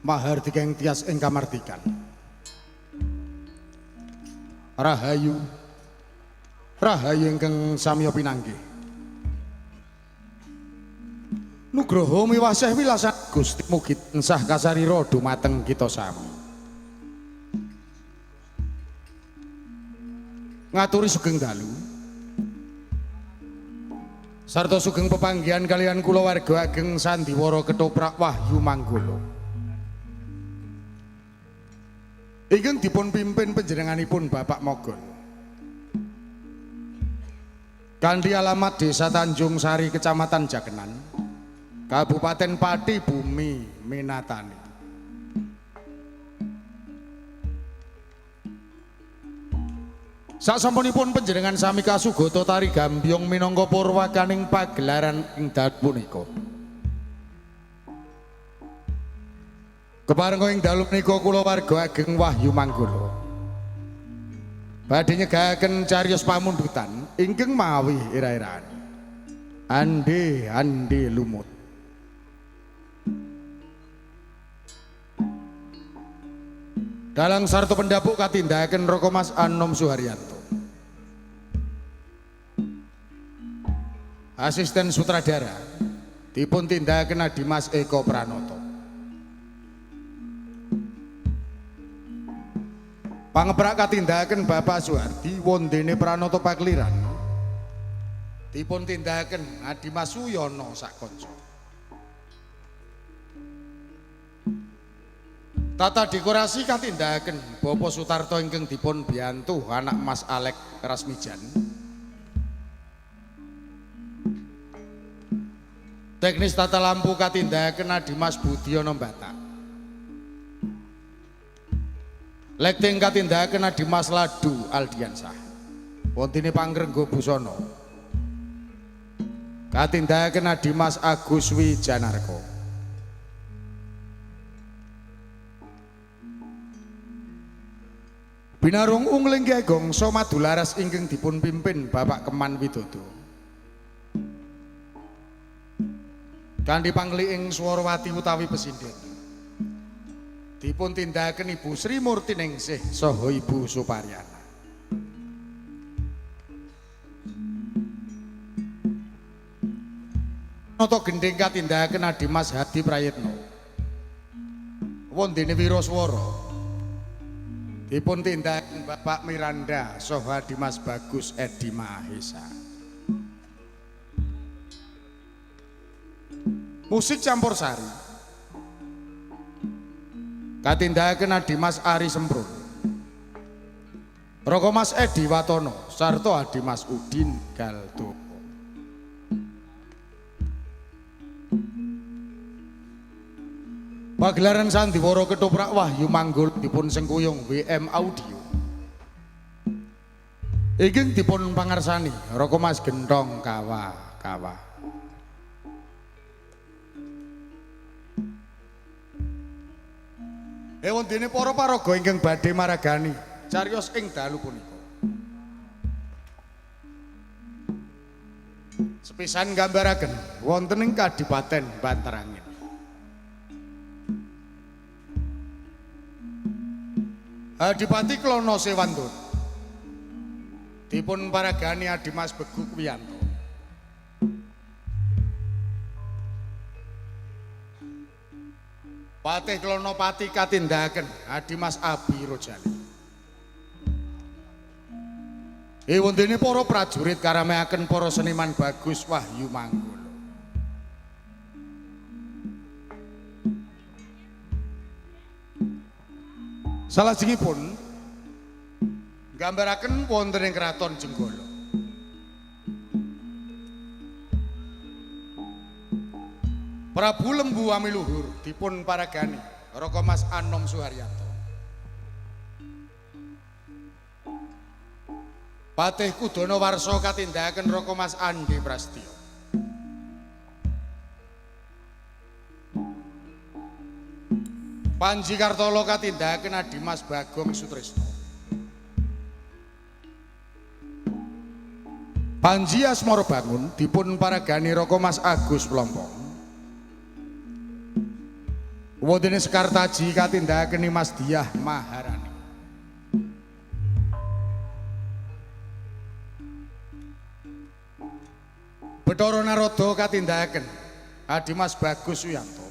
Mahardika ing tias ing kamardikan. Rahayu, rahayu ingkang samya pinanggih. Nugroho miwasih wilasan Gusti mugi tansah kasarira dumateng kita sami. Ngaturi sugeng dalu. Sarta sugeng pepanggihan kalian kula warga ageng Sandiwara Ketoprak Wahyu Manggala. Ingkang dipun pimpin panjenenganipun Bapak Mogon. Kanthi alamat Desa Tanjung Sari, Kecamatan Jakenan, Kabupaten Pati Bumi Minatani. Sasampunipun panjenengan sami kasugata tari gambyong minangka purwakaning pagelaran ing dalu punika. Keparenga ing dalu menika kula warga ageng Wahyu Manggala badhe nyegahaken cariyos pamundutan ingkang mawi ira-iraan. Ande ande lumut. Dalang sarta pendapuk katindahaken Raka Mas Anom Suharyanto. Asisten sutradara dipun tindahaken Dimas Eko Pranoto. Pangeprak katindahaken Bapak Suhardi Wondene Pranoto Pakliran. Dipun tindahaken Dimas Suyono Sakonco. Tata dekorasi katindahaken Bapak Sutarto ingkang dipun biyantu anak Mas Alek Rasmijan. Teknis tata lampu katindahaken Dimas Budiono Batak. Lighting katindahaken Dimas Ladu Aldiansah. Wontene pangrengga busana katindahaken Dimas Agus Wijanarko. Binarung ungling gongso madularas ingkang dipun pimpin Bapak Keman Widodo. Kanthi pangliing Swarawati utawi Pesinden dipun tindahaken Ibu Sri Murtiningsih saha Ibu Suparyana. Nata gendhing katindahaken Dimas Hadi Prayitno. Wondene Wiraswara dipun tindahaken Bapak Miranda saha Dimas Bagus Edi Mahesa. Musik campursari katindahaken Dimas Ari Semprun, Raka Mas Edi Watono sarta Dimas Udin Galtoko. Pagelaran Sandiwara Ketoprak Wahyu Manggala dipun sengkuyung WM Audio. Ingkang dipun pangarsani Raka Mas Gentong Kawa-kawa. Wondene para paraga ingkang badhe maragani cariyos ing dalu punika. Sepisan nggambaraken wonten ing Kadipaten Banterangin. Adipati Klono Sewandon dipun paragani Dimas Begu Kuwiyanto. Patih Klonopati katindahaken Dimas Abi Rojali. Wondene para prajurit karameaken para seniman bagus Wahyu Manggala. Salajengipun nggambaraken wonten ing Kraton Jenggala. Prabu Lembu Amiluhur dipun paragani Raka Mas Anom Suharyanto. Patih Kudana Warsa katindahaken Raka Mas Andi Prastya. Panji Kartolo katindahaken Dimas Bagong Sutrisno. Panji Asmara Bangun dipun paragani Raka Mas Agus Plompong. Wondene Sekar Taji katindakaken Nimas Diah Maharani. Bathara Narada katindakaken Adimas Bagus Suyanto.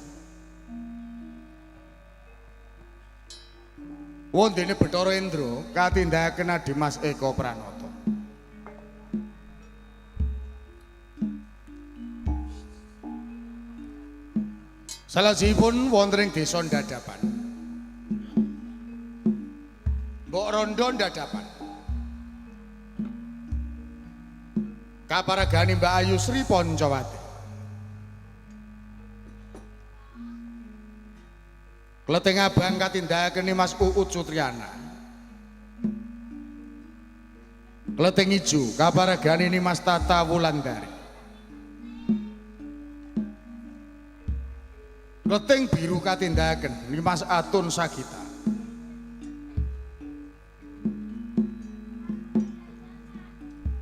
Wondene Bathara Indra katindakaken Adimas Eka Pranata. Salajengipun wonten ing Desa Ndadapan. Mbok Rondo Ndadapan. Kaparagani Mbak Ayu Sri Poncowati. Klething abang katindakaken Mas Uut Sutriana. Klething ijo kaparagani Mas Tata Wulandari. Klething biru katindakaken Mas Atun Sagita.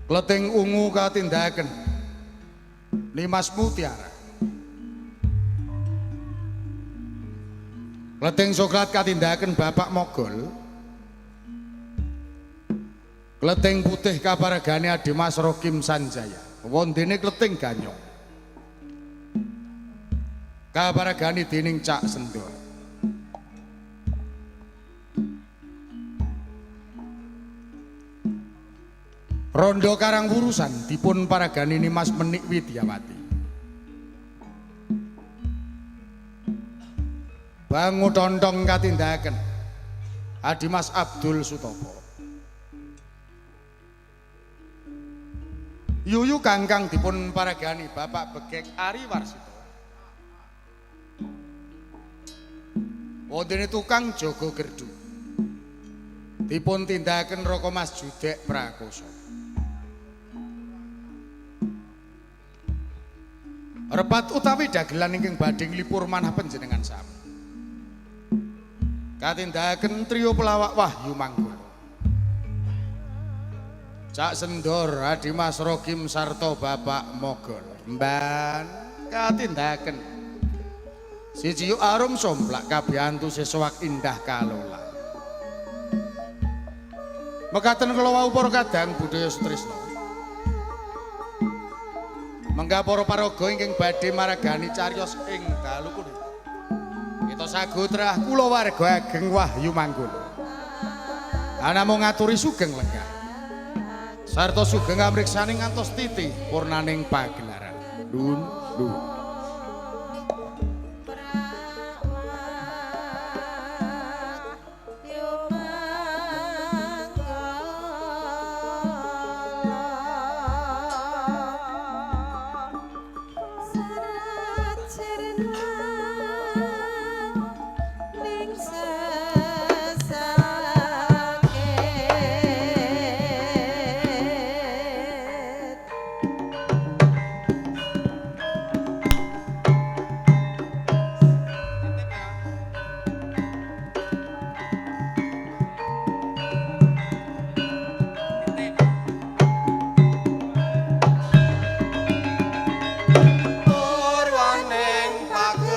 Klething ungu katindakaken Mas Mutiara. Klething coklat katindakaken Bapak Mogol. Klething putih kaparagane Adimas Rokim Sanjaya. Wondene klething ganyong kaparagani dening Cak Sendor. Rondo Karang Wurusan dipun paragani Mas Menik Widyawati. Bangu Tontong katindakaken Adimas Abdul Sutopo. Yuyu Kangkang dipun paragani Bapak Begek Ari Warsito. Wondene tukang jaga gerdu dipun tindakaken Raka Mas Judek Prakoso. Repat utawi dagelan ingkang badhe nglipur manah panjenengan sami. Katindakaken trio pelawak Wahyu Manggolo. Cak Sendor Adimas Rokim sarta Bapak Mogol. Mban katindakaken siji Arum Somplak kabiyantu sesowak Indah Kalola. Mekaten kula wau para kadang budaya Sutrisno. Mengga para paraga ingkang badhe maragani cariyos ing dalu punika. Kita sagutrah kula warga ageng Wahyu Manggolo. Namung ngaturi sugeng lenggah. Sarta sugeng amriksaning ngantos titi purnaning pagelaran. Dun. Purwaning pagi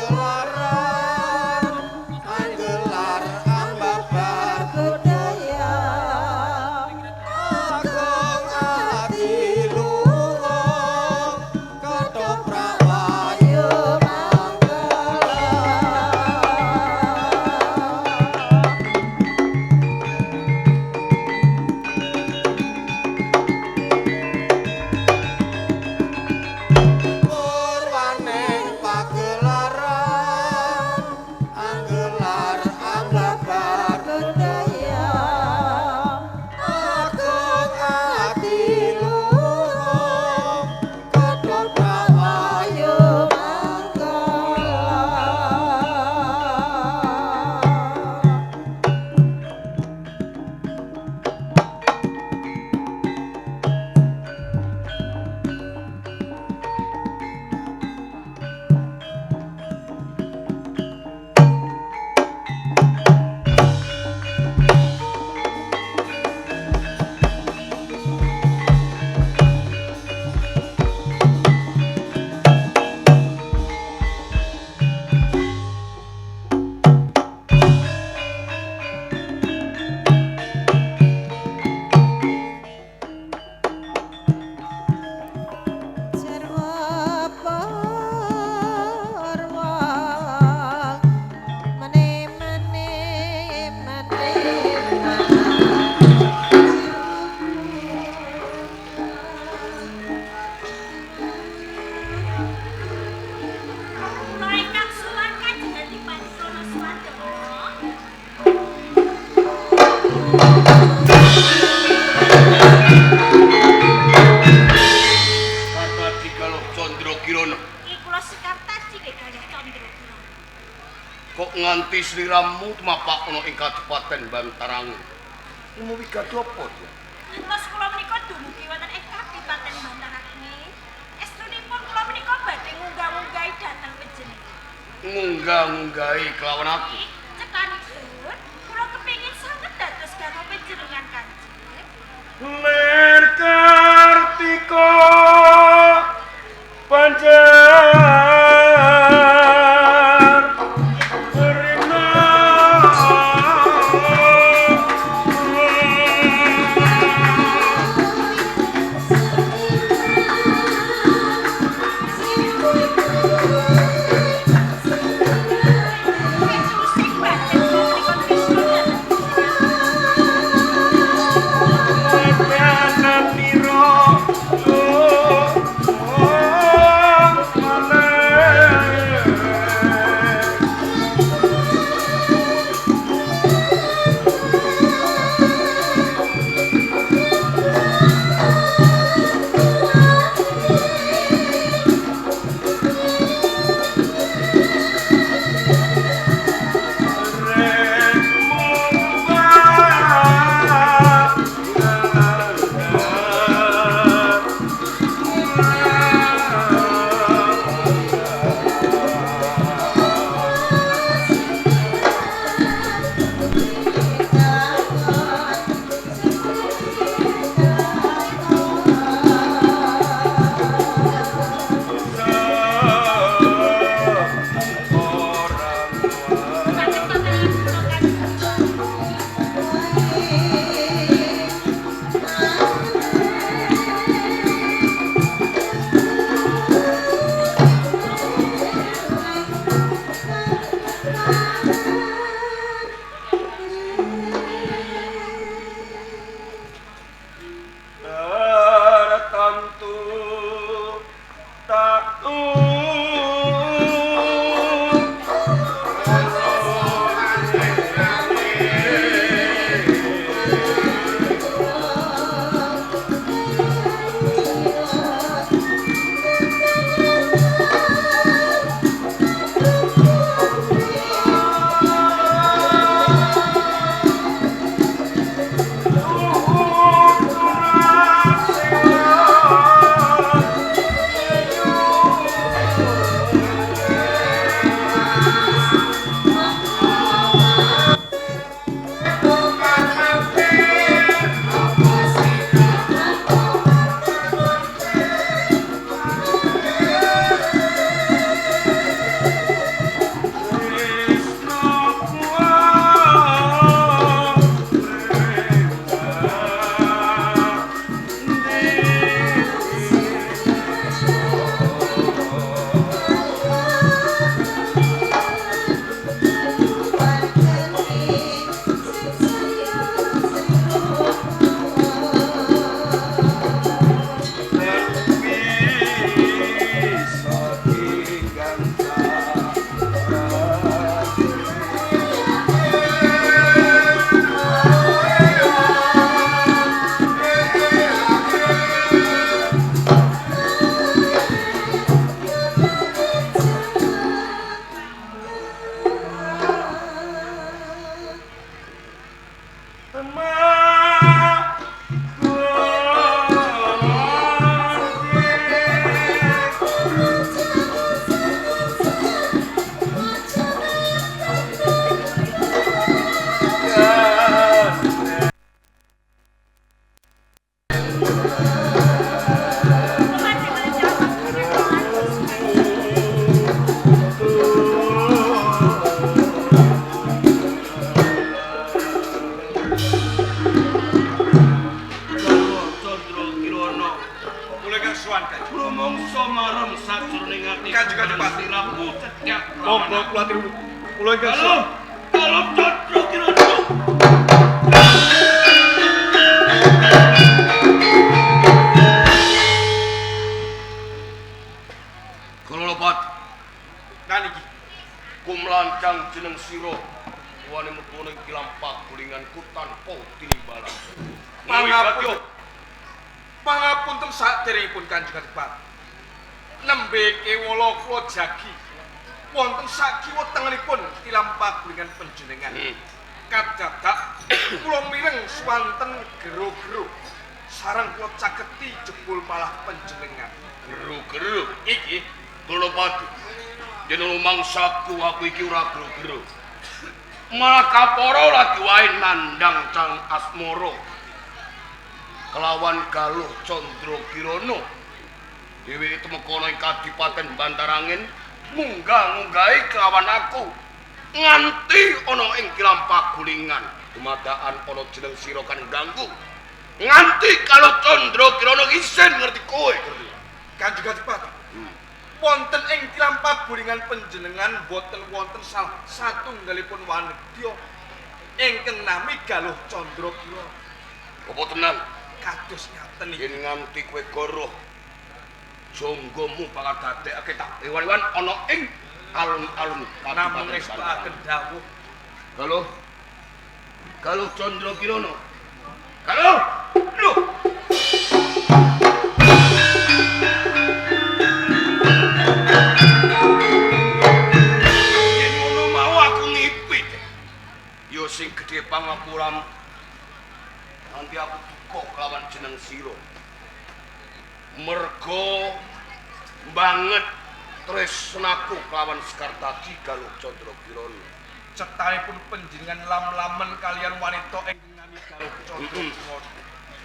sliramu tumapak ana ing Kadipaten Bantarangan. Ilmu wigati apa, Dik? Mas kula menika dumugi wonten ing Kadipaten Bantarangan. Estunipun kula menika badhe ngunggah-unggahi dhateng panjenengan. Ngunggah-unggahi kelawan aku. Cetanipun kula kepengin sanget dados garwa panjenengan Kanjeng. Lir Kartika Banjar Rina Sing badhe menika Krisna wonten sakiwa tengenipun tilam pagulingan panjenengan. Kadadak kula mireng swanten gero-gero sareng kula caketi jebul malah panjenengan. Gero-gero iki kula padu. Yen mangsaku aku iki ora gero-gero. Malah kapara lagi wae nandang Cang Asmara kelawan Galuh Candra Kirana. Dheweke temekana ing Kadipaten Bantarangin munggah-munggahi kelawan aku nganti ana ing kilam pagulingan dumadakan ana jeneng sira kan ganggu nganti kalau Candra Kirana isin ngerti kowe Kanjeng Adipati. Wonten ing tilam pagulingan panjenengan boten wonten salah satunggalipun wanedya ingkang nami Galuh Candra Kirana. apa tenan Kados ngaten iki. yen nganti kowe goroh jonggomu bakal dadekake tak ewan-ewan ana ing alun-alun Namung ngestakaken dawuh. Galuh Candra Kirana. Galuh. Lho. Yen ngono mau aku ngipit. Yo sing gedhe pangapuram. Nanti aku duka kelawan jeneng sira. Mergo banget tresnaku kelawan Sekartaji Galuh Candra Kirana. Cetanipun panjenengan lam-lamen kalian wanita ingkang nami Galuh Candra Kirana.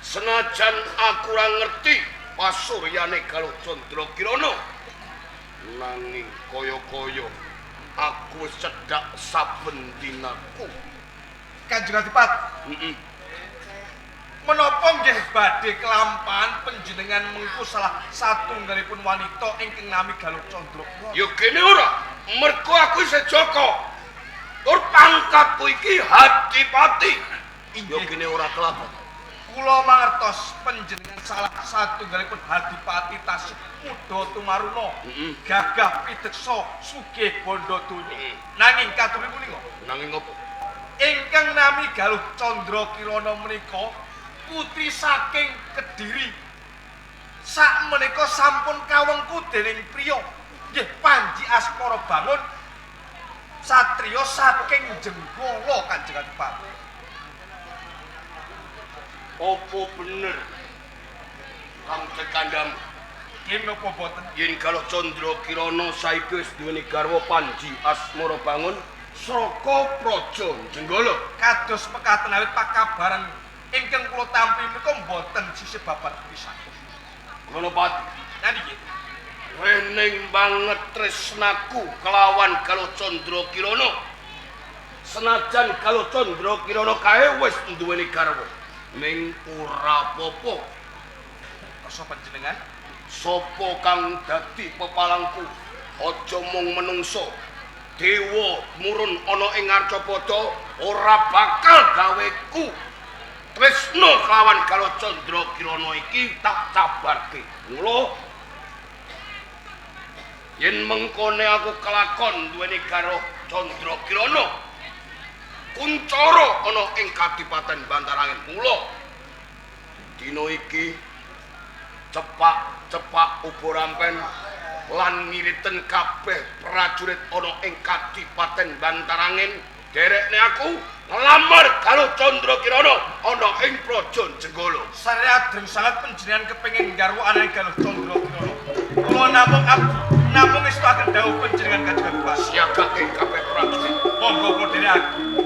Senajan aku ora ngerti pasuryane Galuh Candra Kirana, nanging kaya-kaya aku wis cedhak saben dinaku. Kanjeng Adipati. Menapa nggih badhe kelampahan panjenengan mengku salah satunggalipun wanita ingkang nami Galuh Candra Kirana? Ya kene ora, mergo aku isih Jaka. Tur pangkatku iki Hadipati. Ya kene ora kelapa. Kula mangertos panjenengan salah satunggalipun Hadipati tasih muda tumaruna, gagah pideksa, sugih bandha donya. Nanging katuripun punika, Nanging apa? ingkang nami Galuh Candra Kirana menika putri saking Kediri. Sakmenika sampun kawengku dening priya nggih Panji Asmara Bangun satriya saking Jenggala Kanjeng Adipati. Apa bener kang cekandam Nggih menapa boten? yen Galuh Candra Kirana saiki wis duweni garwa Panji Asmara Bangun saka Praja Jenggala. Kados mekaten awit pakabaran ingkang kula tampi menika boten sisih babat pisan. Ngono Pati. Niki Wening banget tresnaku kelawan Galuh Candra Kirana. Senajan Galuh Candra Kirana kae wis duweni garwa, ning ora apa-apa. kersa panjenengan Sapa kang dadi pepalangku? Aja mung menungso. Dewa murun ana ing Arcapada ora bakal gaweku tresna kelawan Galuh Candra Kirana iki tak cabarke. Mula yen mengkone aku kelakon duweni Galuh Candra Kirana, kuncara ana ing Kadipaten Bantarangin. Mula dina iki cepak ubo rampen lan ngiriten kabeh prajurit ana ing Kadipaten Bantarangin derekne aku nglamar Galuh Candra Kirana ana ing Praja Jenggala. saya adreng sangat panjenengan kepengin garwa anake Galuh Candra Kirana. Kula namung ngestakaken dawuh panjenengan Kanjeng Adipati. Siagake kabeh prajurit. Monggo kula dherekaken.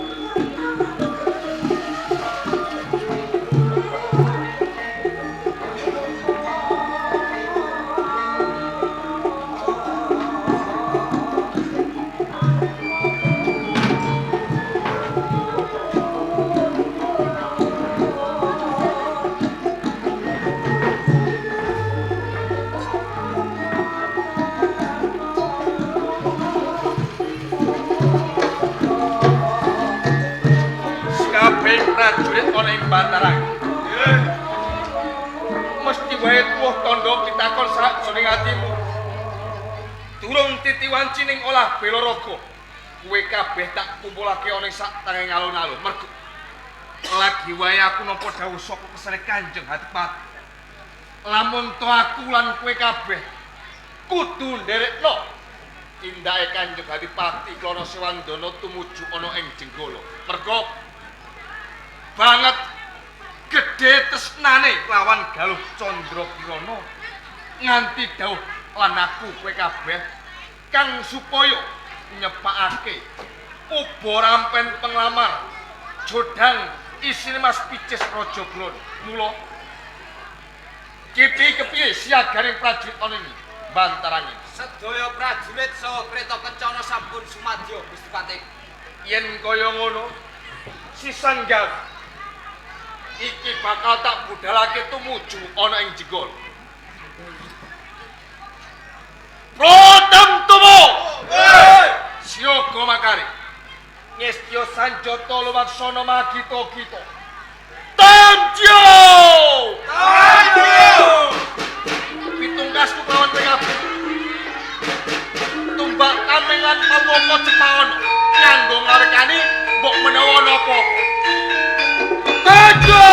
Prajurit ana ing Bantarang. Mesti wae tuwuh tandha pitakon sakjroning atimu. Durung titiwanci ning olah bela raga. Kowe kabeh tak kumpulake ana ing sak tenging alun-alun. Mergo lagi wae aku nampa dawuh saka kesane Kanjeng Hadipati. Lamun to aku lan kowe kabeh kudu nderekno indake Kanjeng Adipati Klana Sewangdana tumuju ana ing Jenggala. Merga banget gedhe tresnane lawan Galuh Candrakirana nganti dawuh lan aku kowe kabeh kang supaya nyepakake uba rampen penglamar jodang isine Mas Picis Raja Glon. Mula Kipi kepiye siaganing prajurit ana iki Bantarangin? Sedaya prajurit saha kreta kencana sampun sumadya Gusti Patih. Yen kaya ngono, Sisanggar iki bakal tak budhalake tumuju ana ing Jenggala. Prodam tumo! Siyaga makari. Ngestya sanjata lumaksana magita-gita. Tanjo! Pitungkasku kawan kabeh. Tumbak tamengan pamoko Cepawana kanggo ngarekani mbok menawa napa. Tanjo!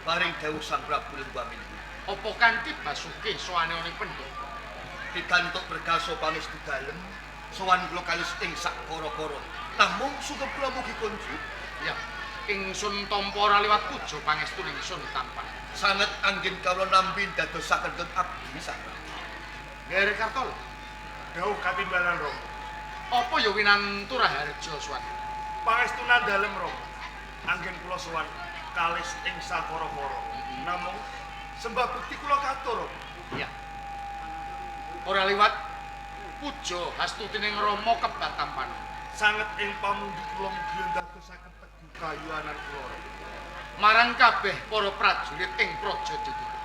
Paring dawuh Sang Prabu Lembamil. Apa kanthi Basuki sowane ana ing pendhek? pikantuk bergaso pangestu dalem sowan kula kalih ing sak kara-kara. Namung sugeng kula mugi konjuk. Ya, ingsun tampa ora liwat pujo pangestu ingsun tampan. Sanget anggen kawula nampi dadosaken abdi sakra. Nggih Kartolo. Dawuh katimbalan Romo. Apa ya winantura harja suwan? Pangestunan dalem Romo. Anggen kula sowan kalis ing sakara-kara. Namung sembah bukti kula katur Romo. Ya. Ora liwat pujo hastutining Rama kebat tampan. Sanget ing pamundi kula mugi ndadosaken teguh kayuanan kula Romo. Marang kabeh para prajurit ing Prajadigara.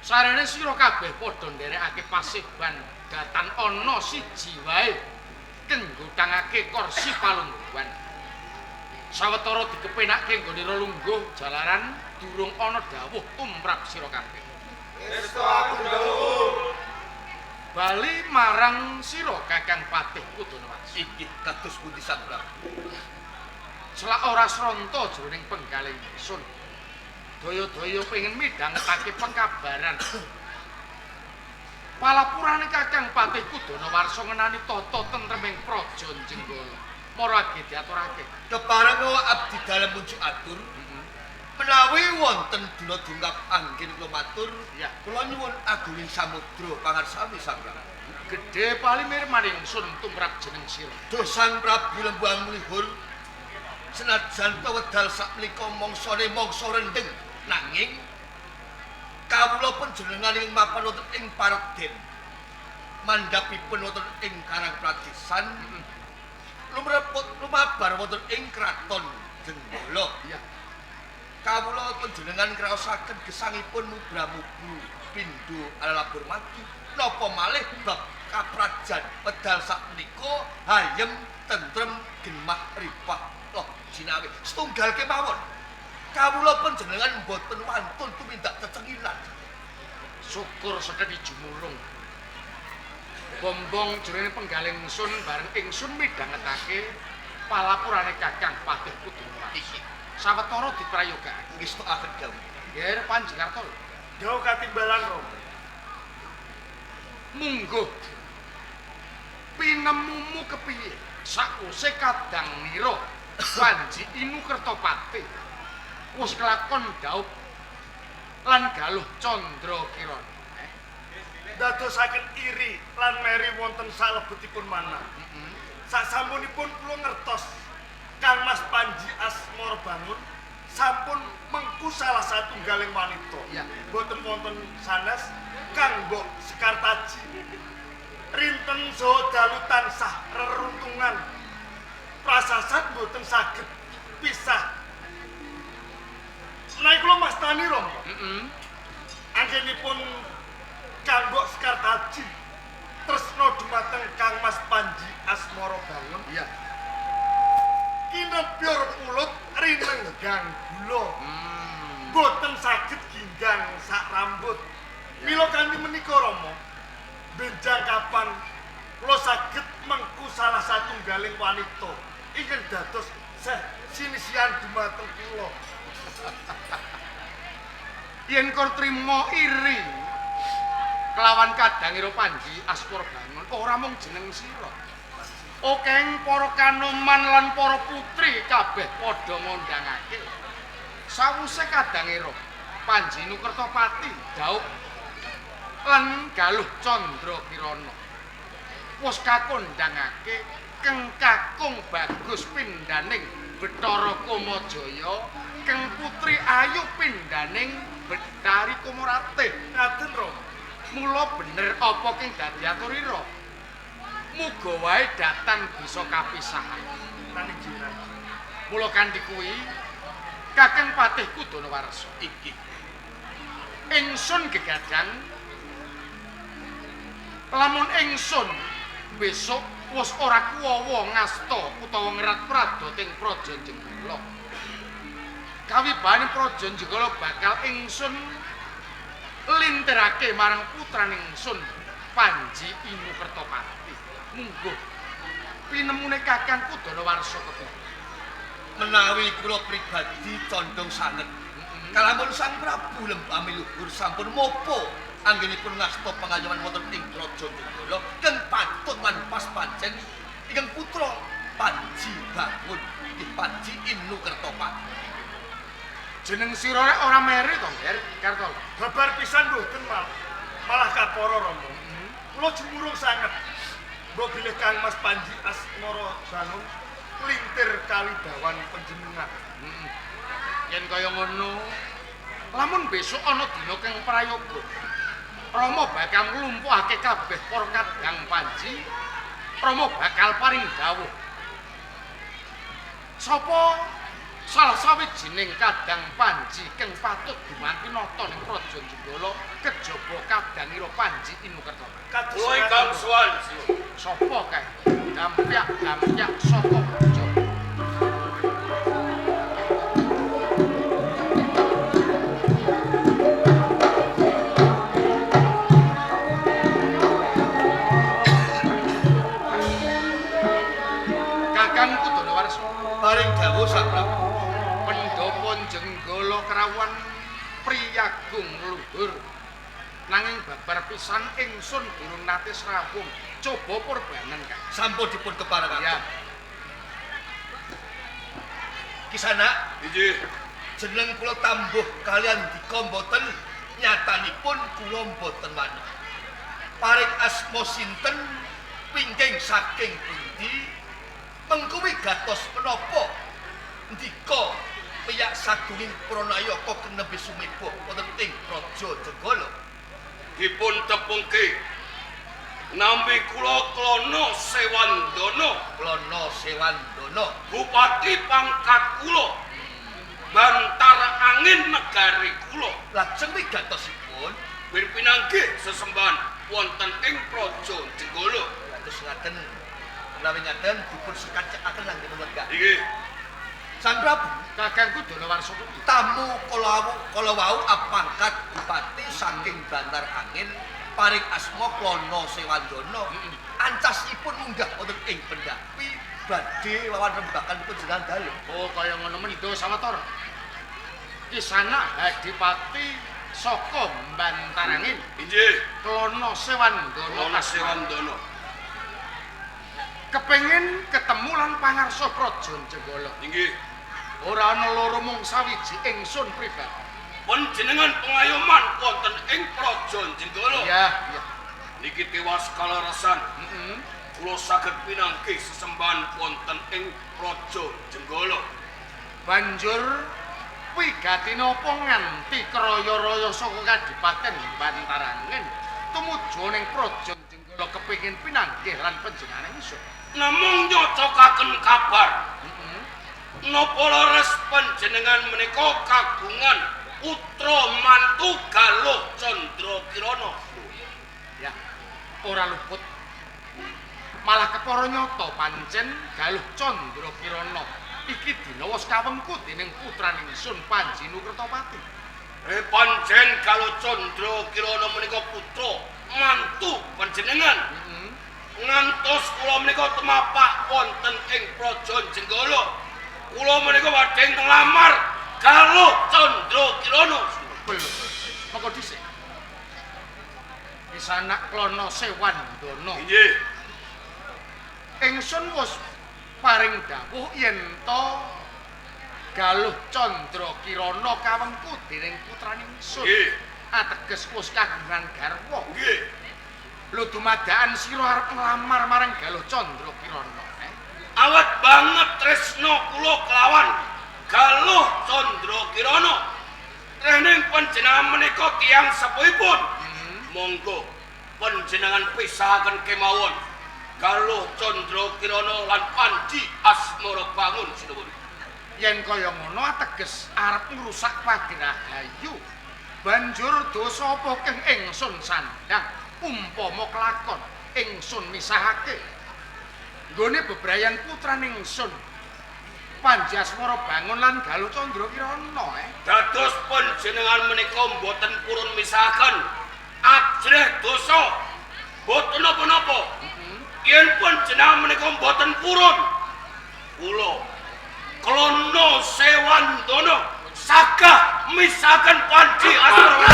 Sarene sira kabeh padha nderekake pasiban datan ana siji wae kanggo tangake kursi palungguhan. Sawetara dikepenake nggone lungguh jalaran durung ana dawuh tumrap sira kabeh. Estu aku dawuh. Bali marang sira Kakang Patih Kudonawarsa. Iki kados pundi Sang Prabu? Selak ora sranta jroning penggaling ingsun. Daya-daya pengen midhangetake pengkabaran. Palapurane Kakang Patih Kudonawarsa ngenani tata tentreming praja Jenggala. Mara age diaturake. Kepareng abdi dalem mujuk atur. Menawi wonten dina dungkap anggen kula matur, Ya. kula nyuwun agunging samudra pangarsami Sang Prabu. Gedhe palimirmaning ingsun tumrap jeneng sira. Duh Sang Prabu Lembang Mlihur, senajan wedal sakmenika mangsane mangsa rendheng, nanging kawula panjenengan ing mapan wonten ing Paredèn, mandhapipun wonten ing Karang Pradesan, lumabar wonten ing Kraton Jenggala. Ya. Kawula panjenengan ngraosaken gesangipun mubramubu pindho alabur mati napa malih bab kaprajan wedal sakmenika hayem tentrem gemah ripah loh jinawi setunggal kemawon kawula panjenengan mboten wantun tumindak cecengilan. Syukur sedhep jumulung. Bombong jroning penggaling ingsun bareng ingsun midhangetake palapurane Kakang Patih Kudonawarsa. Sawetara diprayogakaken. Ngestokaken dawuh. Nggih Panjenengan Kartolo. Dawuh katimbalan Romo. Mungguh pinemumu kepiye sakuse kadang nira Panji Inu Kertopati wis kelakon daup lan galuh Candra Kirana. Dadosaken iri lan meri wonten salebetipun manah. Sasampunipun kula ngertos Kang Mas Panji Asmarabangun sampun mengku salah satunggaling wanita. Ya. Boten wonten sanes Kang Mbok Sekartaji. Rinten saha dalu tansah reruntungan. Prasasat boten saged pisah. Menawi kula mastani Romo. Anggenipun Kang Mbok Sekartaji tresna dumateng Kang Mas Panji Asmarabangun. Iya. Kinebyor pulut rinenggang gula. Boten saged ginggang sak rambut. Mila kanthi menika Rama, benjang kapan kula saged mengku salah satunggaling wanita ingkang dados sinisian dumateng kula. Yen kor trima iri kelawan kadangira Panji Asmarabangun ora mung jeneng sira. Okeng para kanoman lan para putri kabeh padha ngondhangake. Sawuse kadangira Panji Inu Kertopati daup lan galuh Candra Kirana. Wis kakondhangake keng kakung bagus pindaning Bathara Kamajaya, keng putri ayu pindaning Betari Kumaratih. Ngaten Rama. Mula bener apa keng dadi aturira. Muga wae datan bisa kapisahan. Nani jiran. Mula kanthi kuwi Kakang Patih Kudonawarsa iki ingsun gegadang lamun ingsun besok wis ora kuwawa ngasta utawa ngerat pradoting Praja Jenggala. Kawibane Praja Jenggala bakal ingsun linterake marang putraning ingsun Panji Inu Kertopati. Mungguh pinemune Kakang Kudonawarsa kepiye? Menawi kula pribadi condong sanget kalamun Sang Prabu Lembang Mlihur sampun mopo anggenipun ngasta pangayoman wonten ing Praja Jenggala kang patut lan pas pancen ingkang putra Panji Bangun inggih Panji Inu Kertopati. Jeneng sira rek ora mere to, Ger, Kartolo. Babar pisan mboten malah kapara Rama. Kula jemurung sanget. Mbok bilih Kang Mas Panji Asmara Bangun lintir kawidawan panjenengan. Yen kaya ngono, lamun besok ana dina kang prayoga, Rama bakal nglumpuhake kabeh para kadang Panji. Rama bakal paring dawuh. Sapa salah sawijining kadang Panji kang patut dumanti nata ning Praja Jenggala kejaba kadangira Panji Inu Kertopati. Kowe Kang Suwanji. Sapa kae? Gampyak saka praja. Kakangku Dalawarsa Paring dawuh Sak Prabu. Pendhapa Jenggala Krawan priyagung luhur. Nanging babar pisan ingsun durung nate srawung. Coba purbanen, Kang. Sampun dipun keparengaken. Ya. Kisana, Inggih. jeneng kula tambuh kalian dika mboten nyatanipun kula mboten manah. Paring asma sinten pingking saking pundi mengkuwi gatos menapa ndika piyak saguling pranayaka kenembe sumebuh wonten ing Praja Jenggala. Dipun tepungke nampi kula Klono Sewandana, Klono Sewandana, Bupati pangkat kula Bantar Angin negari kula. lajeng wigatosipun Bir pinanggih sesembahan wonten ing Praja Jenggala. kados ngaten menawi ngaten dipun sekacakaken lan dipun wegah. Inggih. Sang Prabu, Kakangku Dalawarsa kuwi. tamu kala wau apangkat bupati saking Bantar Angin paring asma Klono Sewandana. Ancasipun munggah wonten ing pendapi badhe lawan rembakanipun jenengan dalem. Oh, kaya ngono mendho sawetara. Kisana Hadipati saka Bantarangin, Inggih. Klono Sewandana Klono Sewandana. kepengin ketemu lan pangarsa Praja Jenggala. Inggih. Ora ana loro mung sawiji ingsun pribadi. Panjenengan pengayoman wonten ing Praja Jenggala. Iya. Niki tewas kaleresan. Heeh. Kula saged pinanggih sesembahan wonten ing Praja Jenggala. Banjur wigatine apa nganti kraya-raya saka Kadipaten Bantarangin tumuju ning Praja Jenggala kepengin pinanggih lan panjenengan ingsun. Namung nyocokaken kabar. Napa leres panjenengan menika kagungan putra mantu Galuh Candrakirana. Ya, ora luput. Malah kepara nyata pancen Galuh Candrakirana iki dina wis kawengku dening putraning ingsun Panji Inu Kertopati. Pancen Galuh Candrakirana menika putra mantu panjenengan. Ngantos kula menika temapak wonten ing Praja Jenggala. Kula menika badhe nglamar Galuh Candrakirana. Belum. Monggo dhisik. Pisanak Klono Sewandana. Inggih. Ingsun wis paring dawuh yen to Galuh Candrakirana kawengku dening putraning ingsun. Nggih. Ateges wis kagungan garwa. Nggih. Lho dumadakan sira arep nglamar marang Galuh Candrakirana. Awet banget tresno kula kelawan Galuh Candrakirana. Rening panjenengan menika tiyang sepuhipun. Monggo panjenengan pisahaken kemawon Galuh Candrakirana lan Panji Asmara Bangun sinuwun. Yen kaya ngono ateges arep ngrusak pagrahayu. Banjur dosa apa kang ingsun sandhang umpama kelakon ingsun misahake. Nggone bebrayan putraning ingsun Panji Asmara Bangun lan Galuh Candrakirana. Dados panjenengan menika mboten purun misahaken ajrih dosa. Boten napa-napa. Yen panjenengan menika mboten purun, kula Klono Sewandana sagah misahaken Panji Asmara.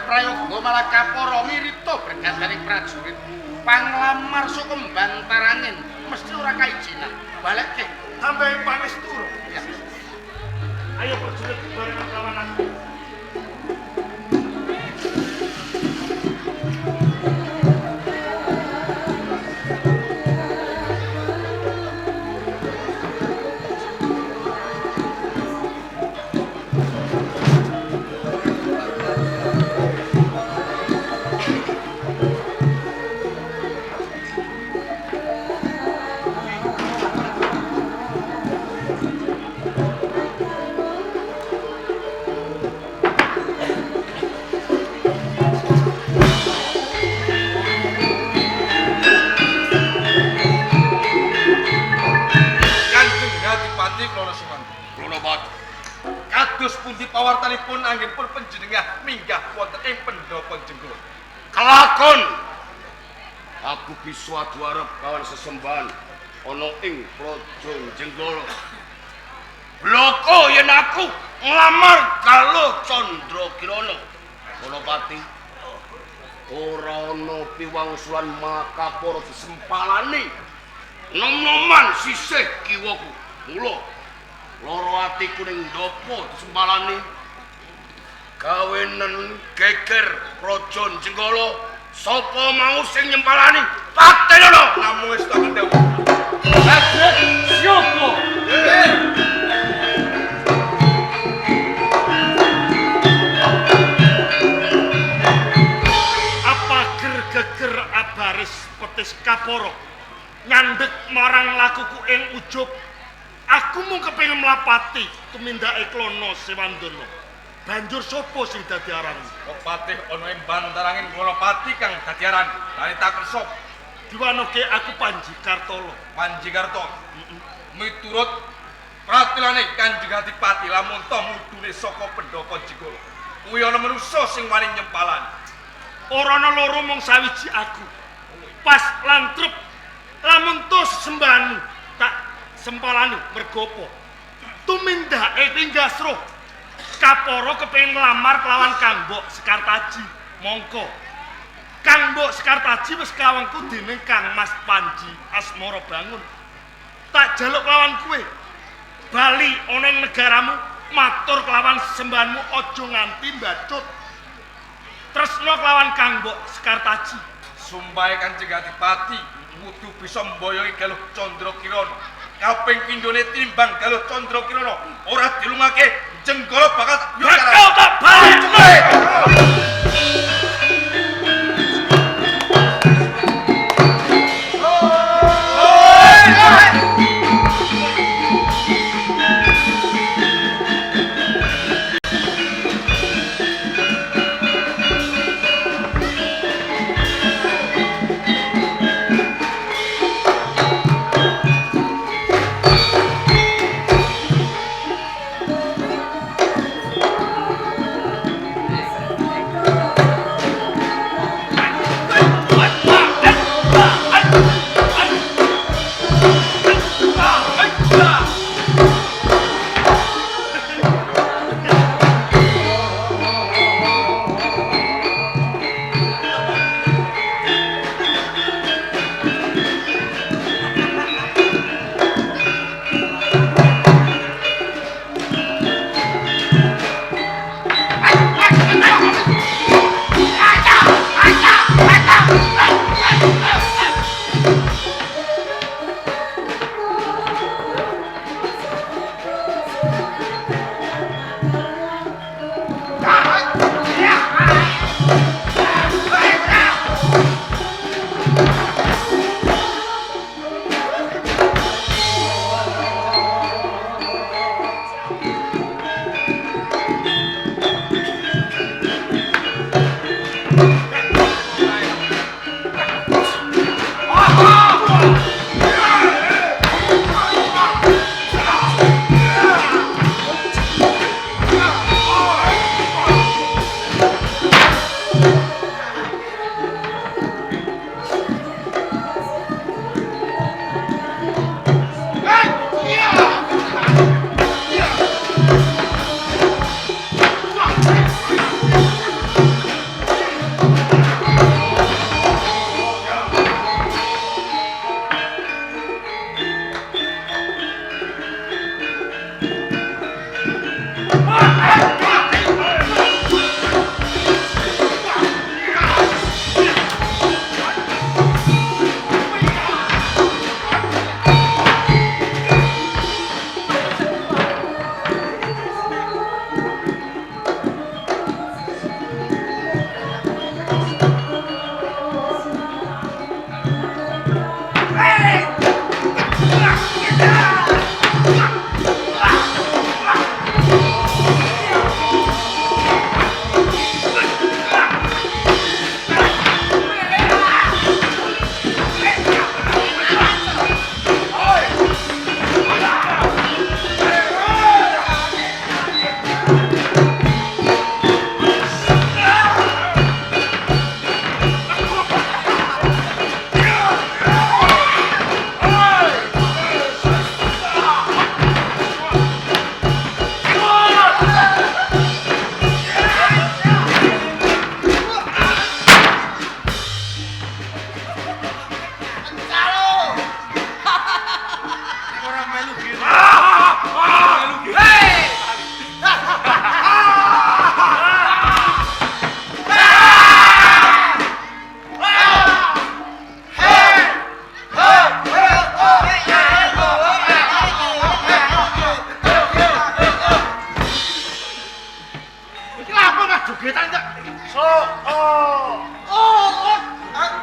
prayoga malah kapara ngiripta bergandaring prajurit. Panglamar saka Bantarangin mesti ora kaijinan. Balekke. Tambahin pangestu. Ya. Ayo prajurit barengan lawan aku. Kados pundi pawartanipun anggenipun panjenengan minggah wonten ing Pendhapa Jenggala. Kelakon aku bisa adu arep kawan sesembahan ana ing Praja Jenggala. Bloko yen aku nglamar karo Candrakirana. Balapati ora ana piwangsulan makapara disempalani. Nom-noman sisih kiwaku. Mula loro atiku ning ndapa disempalani. Kawenen geger Praja Jenggala sapa mau sing nyempalani patenono Namung wis tak kandhani. Raden Syoko. Apa geger abaris petis kaporo nyandek marang lakuku ing ujub. Aku mung kepengin mlapati tumindake Klono Sewandana. Banjur sapa sing dadi aran? Patih ana ing Bantarangin Golopati kang dadi aran. Barita Kersa. Diwanake aku Panji Kartolo. Panjikarta. Miturut pratilane Kanjeng Adipati lamun to mudune saka Pendhapa Jenggala. Kuwi ana manusa sing wani nyempalan. Ora ana loro mung sawiji aku. Pas lantrep lamun to sembahanmu tak sempalani mergo apa? Tumindake Tinggasro. Kaporo kepengin nglamar kelawan Kang Mbok Sekartaji. Mongko Kang Mbok Sekartaji wis kawangku dening Kang Mas Panji Asmara Bangun. Tak jaluk kelawan kowe. Bali ana ing negaramu matur kelawan sembahanmu aja nganti mbacut. Tresna kelawan Kang Mbok Sekartaji. Sumpahe Kanjeng Adipati kudu bisa mboyohi Galuh Candrakirana. Kaping pindhone timbang Galuh Candrakirana ora dilungake Jenggala bakal Bakal tak balik.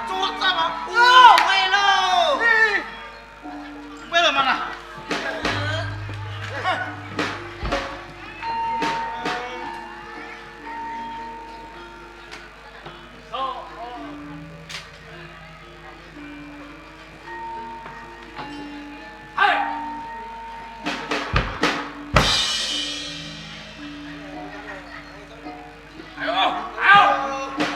Cuwek sama. Melo. Melo mana? Ayo, ayo.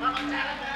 Bapak Calon.